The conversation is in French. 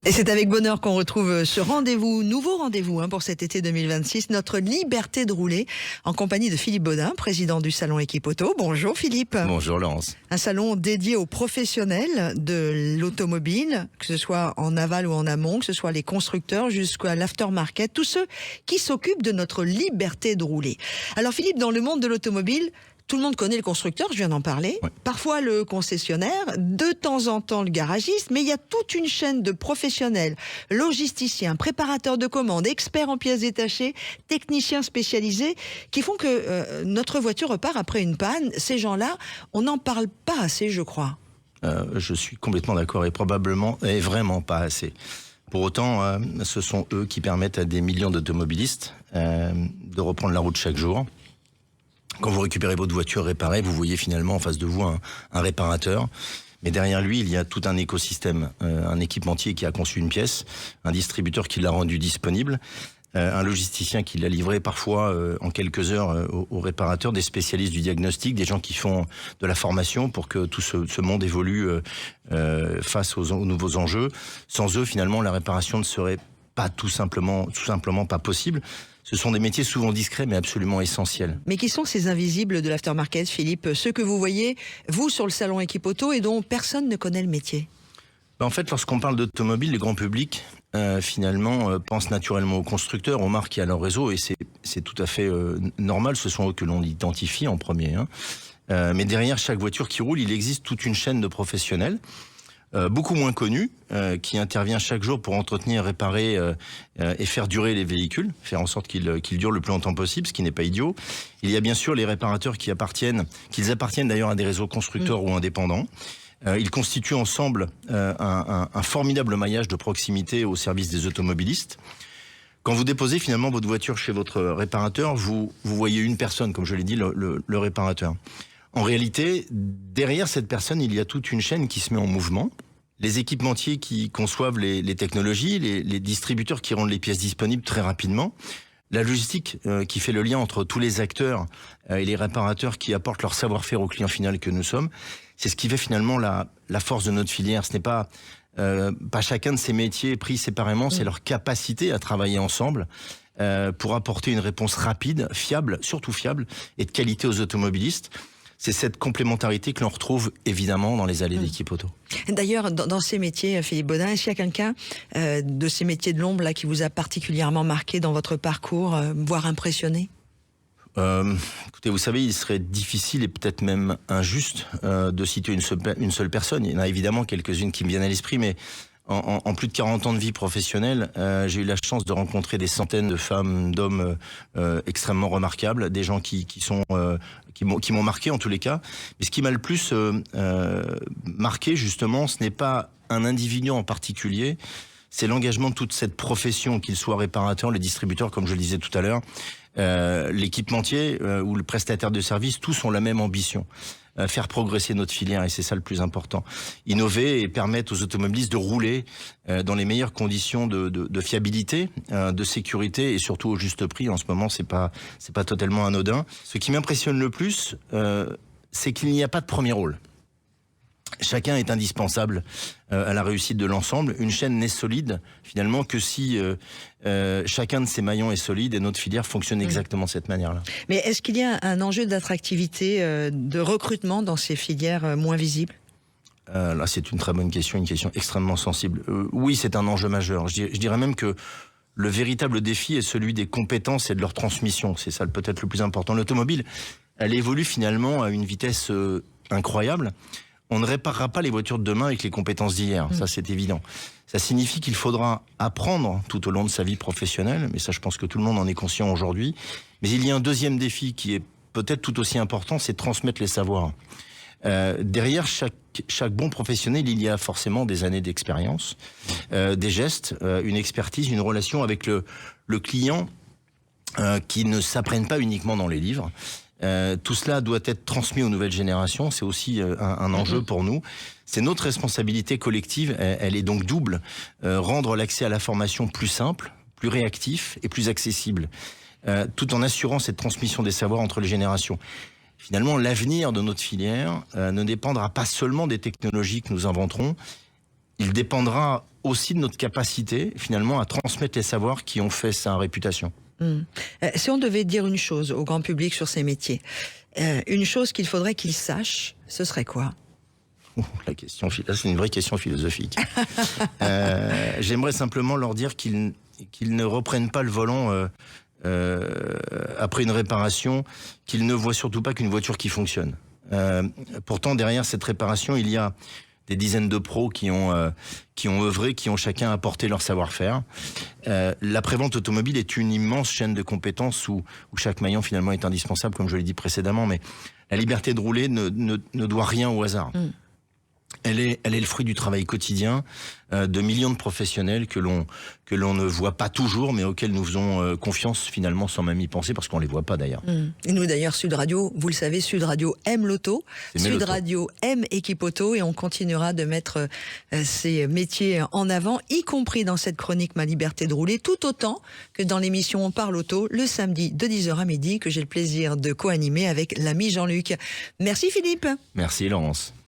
Et c'est avec bonheur qu'on retrouve ce rendez-vous, nouveau rendez-vous pour cet été 2026, notre liberté de rouler, en compagnie de Philippe Baudin, président du salon Equipoto. Bonjour Philippe. Bonjour Laurence. Un salon dédié aux professionnels de l'automobile, que ce soit en aval ou en amont, que ce soit les constructeurs jusqu'à l'aftermarket, tous ceux qui s'occupent de notre liberté de rouler. Alors Philippe, dans le monde de l'automobile, tout le monde connaît le constructeur, je viens d'en parler. Ouais. Parfois le concessionnaire, de temps en temps le garagiste, mais il y a toute une chaîne de professionnels, logisticiens, préparateurs de commandes, experts en pièces détachées, techniciens spécialisés, qui font que notre voiture repart après une panne. Ces gens-là, on n'en parle pas assez, je crois. Je suis complètement d'accord et probablement, et vraiment pas assez. Pour autant, ce sont eux qui permettent à des millions d'automobilistes de reprendre la route chaque jour. Quand vous récupérez votre voiture réparée, vous voyez finalement en face de vous un réparateur. Mais derrière lui, il y a tout un écosystème, un équipementier qui a conçu une pièce, un distributeur qui l'a rendue disponible, un logisticien qui l'a livré parfois en quelques heures au réparateur, des spécialistes du diagnostic, des gens qui font de la formation pour que tout ce monde évolue face aux nouveaux enjeux. Sans eux, finalement, la réparation ne serait pas tout simplement pas possible. Ce sont des métiers souvent discrets, mais absolument essentiels. Mais qui sont ces invisibles de l'aftermarket, Philippe? Ceux que vous voyez, vous, sur le salon Equipoto, et dont personne ne connaît le métier. En fait, lorsqu'on parle d'automobile, le grand public, finalement, pense naturellement aux constructeurs, aux marques qui a leur réseau, et c'est tout à fait normal. Ce sont eux que l'on identifie en premier. Mais derrière chaque voiture qui roule, il existe toute une chaîne de professionnels, beaucoup moins connus, qui intervient chaque jour pour entretenir, réparer et faire durer les véhicules, faire en sorte qu'ils durent le plus longtemps possible, ce qui n'est pas idiot. Il y a bien sûr les réparateurs qu'ils appartiennent d'ailleurs à des réseaux constructeurs ou indépendants. Ils constituent ensemble un formidable maillage de proximité au service des automobilistes. Quand vous déposez finalement votre voiture chez votre réparateur, vous voyez une personne, comme je l'ai dit, le réparateur. En réalité, derrière cette personne, il y a toute une chaîne qui se met en mouvement. Les équipementiers qui conçoivent les technologies, les distributeurs qui rendent les pièces disponibles très rapidement, la logistique qui fait le lien entre tous les acteurs et les réparateurs qui apportent leur savoir-faire au client final que nous sommes, c'est ce qui fait finalement la force de notre filière. Ce n'est pas chacun de ces métiers pris séparément, c'est leur capacité à travailler ensemble pour apporter une réponse rapide, fiable, surtout fiable, et de qualité aux automobilistes. C'est cette complémentarité que l'on retrouve évidemment dans les allées d'Equipoto. D'ailleurs, dans ces métiers, Philippe Baudin, est-ce qu'il y a quelqu'un de ces métiers de l'ombre là qui vous a particulièrement marqué dans votre parcours, voire impressionné? Écoutez, vous savez, il serait difficile et peut-être même injuste de citer une seule personne. Il y en a évidemment quelques-unes qui me viennent à l'esprit, mais en plus de 40 ans de vie professionnelle, j'ai eu la chance de rencontrer des centaines de femmes, d'hommes extrêmement remarquables, des gens qui m'ont marqué en tous les cas. Mais ce qui m'a le plus marqué justement, ce n'est pas un individu en particulier, c'est l'engagement de toute cette profession, qu'il soit réparateur, le distributeur, comme je le disais tout à l'heure, l'équipementier ou le prestataire de service, tous ont la même ambition. Faire progresser notre filière, et c'est ça le plus important. Innover et permettre aux automobilistes de rouler dans les meilleures conditions de fiabilité, de sécurité et surtout au juste prix. En ce moment, c'est pas totalement anodin. Ce qui m'impressionne le plus, c'est qu'il n'y a pas de premier rôle. Chacun est indispensable à la réussite de l'ensemble. Une chaîne n'est solide, finalement, que si chacun de ses maillons est solide, et notre filière fonctionne exactement de cette manière-là. Mais est-ce qu'il y a un enjeu d'attractivité, de recrutement dans ces filières moins visibles? Là, c'est une très bonne question, une question extrêmement sensible. Oui, c'est un enjeu majeur. Je dirais même que le véritable défi est celui des compétences et de leur transmission. C'est ça peut-être le plus important. L'automobile, elle évolue finalement à une vitesse incroyable. On ne réparera pas les voitures de demain avec les compétences d'hier, ça c'est évident. Ça signifie qu'il faudra apprendre tout au long de sa vie professionnelle, mais ça je pense que tout le monde en est conscient aujourd'hui. Mais il y a un deuxième défi qui est peut-être tout aussi important, c'est de transmettre les savoirs. Derrière chaque bon professionnel, il y a forcément des années d'expérience, des gestes, une expertise, une relation avec le client qui ne s'apprennent pas uniquement dans les livres. Tout cela doit être transmis aux nouvelles générations, c'est aussi un enjeu pour nous. C'est notre responsabilité collective, elle est donc double. Rendre l'accès à la formation plus simple, plus réactif et plus accessible, tout en assurant cette transmission des savoirs entre les générations. Finalement, l'avenir de notre filière ne dépendra pas seulement des technologies que nous inventerons, il dépendra aussi de notre capacité, finalement, à transmettre les savoirs qui ont fait sa réputation. Si on devait dire une chose au grand public sur ces métiers, une chose qu'il faudrait qu'ils sachent, ce serait quoi? La question, là, c'est une vraie question philosophique. J'aimerais simplement leur dire qu'ils ne reprennent pas le volant après une réparation, qu'ils ne voient surtout pas qu'une voiture qui fonctionne. Pourtant, derrière cette réparation, il y a des dizaines de pros qui ont œuvré, qui ont chacun apporté leur savoir-faire. La prévente automobile est une immense chaîne de compétences où chaque maillon finalement est indispensable, comme je l'ai dit précédemment, mais la liberté de rouler ne doit rien au hasard. Elle est le fruit du travail quotidien de millions de professionnels que l'on ne voit pas toujours, mais auxquels nous faisons confiance finalement sans même y penser, parce qu'on les voit pas d'ailleurs. Et nous d'ailleurs, Sud Radio, vous le savez, Sud Radio aime l'auto, Sud Radio aime Équipe Auto, et on continuera de mettre ces métiers en avant, y compris dans cette chronique Ma Liberté de rouler, tout autant que dans l'émission On parle auto, le samedi de 10h à midi, que j'ai le plaisir de co-animer avec l'ami Jean-Luc. Merci Philippe. Merci Laurence.